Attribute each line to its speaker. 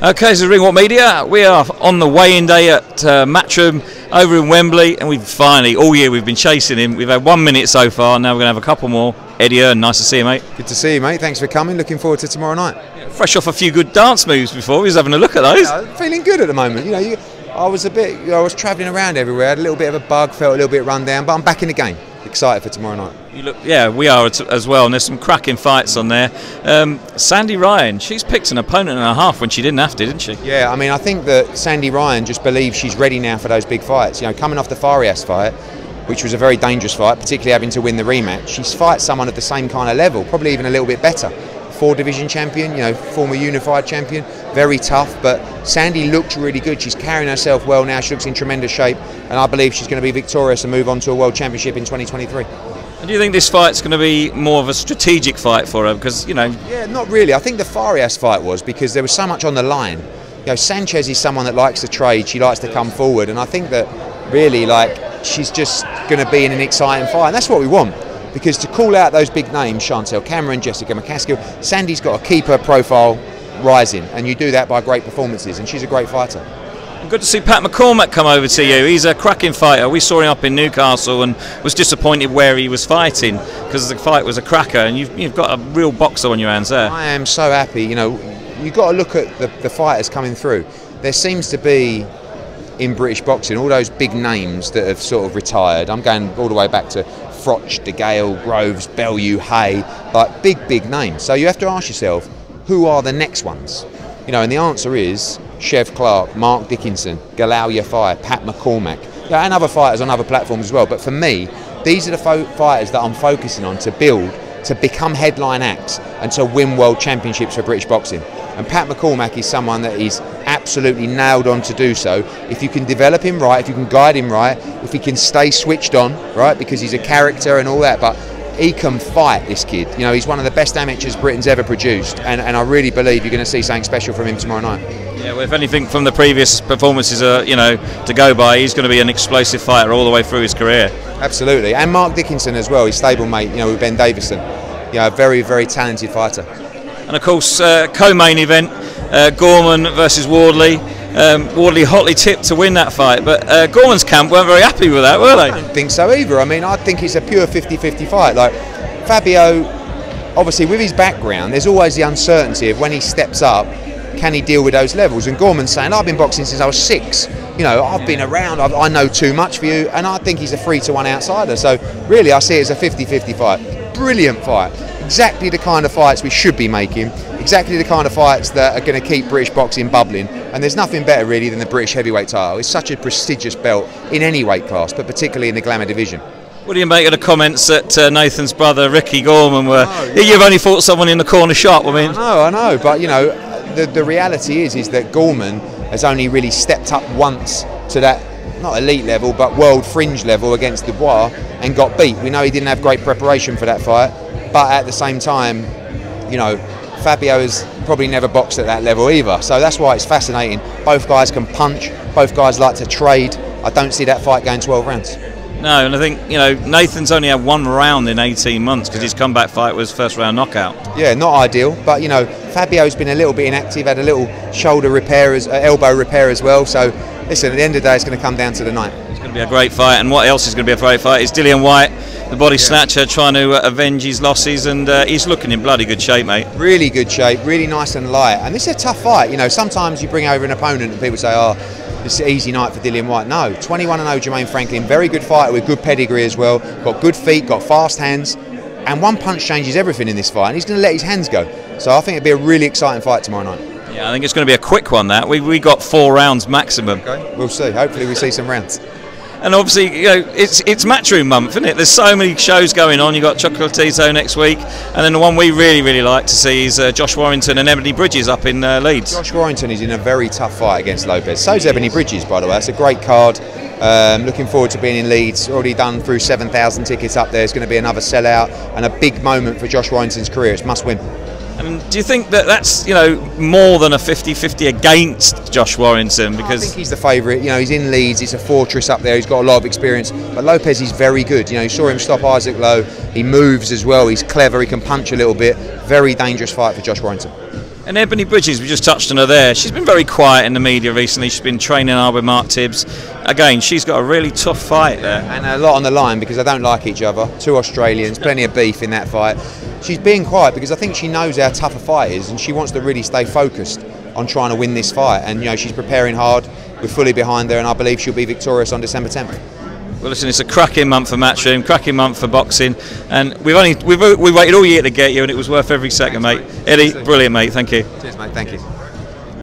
Speaker 1: Okay, so Ringwalk Media, we are on the weigh-in day at Matchroom over in Wembley, and we've finally, all year we've been chasing him. We've had 1 minute so far, now we're going to have a couple more. Eddie Hearn, nice to see you, mate.
Speaker 2: Good to see you, mate. Thanks for coming. Looking forward to tomorrow night.
Speaker 1: Fresh off a few good dance moves before, we was having a look at those.
Speaker 2: Yeah, feeling good at the moment. I was travelling around everywhere, had a little bit of a bug, felt a little bit run down, but I'm back in the game. Excited for tomorrow night.
Speaker 1: Yeah, we are as well, and there's some cracking fights on there. Sandy Ryan, she's picked an opponent and a half when she didn't have to, didn't she?
Speaker 2: Yeah, I mean, I think that Sandy Ryan just believes she's ready now for those big fights. Coming off the Farias fight, which was a very dangerous fight, particularly having to win the rematch, she's fights someone at the same kind of level, probably even a little bit better. 4-division champion, former unified champion, very tough, but Sandy looked really good. She's carrying herself well now, she looks in tremendous shape, and I believe she's going to be victorious and move on to a world championship in 2023.
Speaker 1: And do you think this fight's going to be more of a strategic fight for her? Because,
Speaker 2: Yeah, not really. I think the Farias fight was because there was so much on the line. Sanchez is someone that likes to trade, she likes to come forward, and I think that really, she's just going to be in an exciting fight, and that's what we want. Because to call out those big names, Chantel Cameron, Jessica McCaskill, Sandy's got to keep her profile rising, and you do that by great performances, and she's a great fighter.
Speaker 1: Good to see Pat McCormack come over to you. He's a cracking fighter. We saw him up in Newcastle and was disappointed where he was fighting because the fight was a cracker, and you've got a real boxer on your hands there.
Speaker 2: I am so happy. You've got to look at the fighters coming through. There seems to be, in British boxing, all those big names that have sort of retired. I'm going all the way back to Froch, De Gale, Groves, Bellew, Hay, big names. So you have to ask yourself, who are the next ones? And the answer is Chev Clark, Mark Dickinson, Galal Yafai, Pat McCormack, and other fighters on other platforms as well. But for me, these are the fighters that I'm focusing on to build, to become headline acts and to win world championships for British boxing. And Pat McCormack is someone that is absolutely nailed on to do so. If you can develop him right, if you can guide him right, if he can stay switched on, right, because he's a character and all that, but he can fight, this kid. He's one of the best amateurs Britain's ever produced, and I really believe you're going to see something special from him tomorrow night.
Speaker 1: Yeah, well, if anything from the previous performances are, to go by, he's going to be an explosive fighter all the way through his career.
Speaker 2: Absolutely, and Mark Dickinson as well, his stablemate, with Ben Davison. A very, very talented fighter.
Speaker 1: And of course, co-main event, Gorman versus Wardley. Wardley hotly tipped to win that fight, but Gorman's camp weren't very happy with that, were they?
Speaker 2: I don't think so either. I mean, I think it's a pure 50-50 fight. Fabio, obviously with his background, there's always the uncertainty of when he steps up, can he deal with those levels? And Gorman's saying, I've been boxing since I was 6. I've been around, I know too much for you, and I think he's a 3-1 outsider. So really, I see it as a 50-50 fight. Brilliant fight. Exactly the kind of fights we should be making, exactly the kind of fights that are going to keep British boxing bubbling, and there's nothing better really than the British heavyweight title. It's such a prestigious belt in any weight class, but particularly in the glamour division.
Speaker 1: What do you make of the comments that Nathan's brother Ricky Gorman were, you've only fought someone in the corner shop?
Speaker 2: I know, but the reality is that Gorman has only really stepped up once to that, not elite level, but world fringe level against Dubois and got beat. We know he didn't have great preparation for that fight, but at the same time, Fabio has probably never boxed at that level either. So that's why it's fascinating. Both guys can punch, both guys like to trade. I don't see that fight going 12 rounds.
Speaker 1: No, and I think, Nathan's only had 1 round in 18 months because his comeback fight was first round knockout. Yeah,
Speaker 2: not ideal, but Fabio's been a little bit inactive, had a little shoulder repair, elbow repair as well. So listen, at the end of the day, it's going to come down to the night.
Speaker 1: It's going to be a great fight, and what else is going to be a great fight is Dillion Whyte, the body snatcher, trying to avenge his losses, and he's looking in bloody good shape, mate.
Speaker 2: Really good shape, really nice and light, and this is a tough fight. Sometimes you bring over an opponent and people say, oh, it's an easy night for Dillion Whyte. No, 21-0 Jermaine Franklin, very good fighter with good pedigree as well, got good feet, got fast hands, and one punch changes everything in this fight, and he's going to let his hands go. So I think it'll be a really exciting fight tomorrow night.
Speaker 1: Yeah, I think it's going to be a quick one, that. We got 4 rounds maximum.
Speaker 2: Okay, we'll see. Hopefully we see some rounds.
Speaker 1: And obviously, it's Matchroom month, isn't it? There's so many shows going on. You've got Chocolatito next week, and then the one we really like to see is Josh Warrington and Ebony Bridges up in Leeds.
Speaker 2: Josh Warrington is in a very tough fight against Lopez. So's Ebony Bridges, by the way. That's a great card. Looking forward to being in Leeds. Already done through 7,000 tickets up there. It's going to be another sellout and a big moment for Josh Warrington's career. It's must win.
Speaker 1: And do you think that that's more than a 50-50 against Josh Warrington? Because
Speaker 2: I think he's the favourite. He's in Leeds. It's a fortress up there. He's got a lot of experience. But Lopez is very good. You saw him stop Isaac Lowe. He moves as well. He's clever. He can punch a little bit. Very dangerous fight for Josh Warrington.
Speaker 1: And Ebony Bridges, we just touched on her there. She's been very quiet in the media recently. She's been training hard with Mark Tibbs. Again, she's got a really tough fight there.
Speaker 2: And a lot on the line because they don't like each other. 2 Australians, plenty of beef in that fight. She's being quiet because I think she knows how tough a fight is, and she wants to really stay focused on trying to win this fight. And you know, she's preparing hard. We're fully behind her, and I believe she'll be victorious on December 10th.
Speaker 1: Well, listen, it's a cracking month for Matchroom, cracking month for boxing, and we waited all year to get you, and it was worth every second, mate. Eddie, brilliant, mate. Thank you.
Speaker 2: Cheers, mate. Thank you.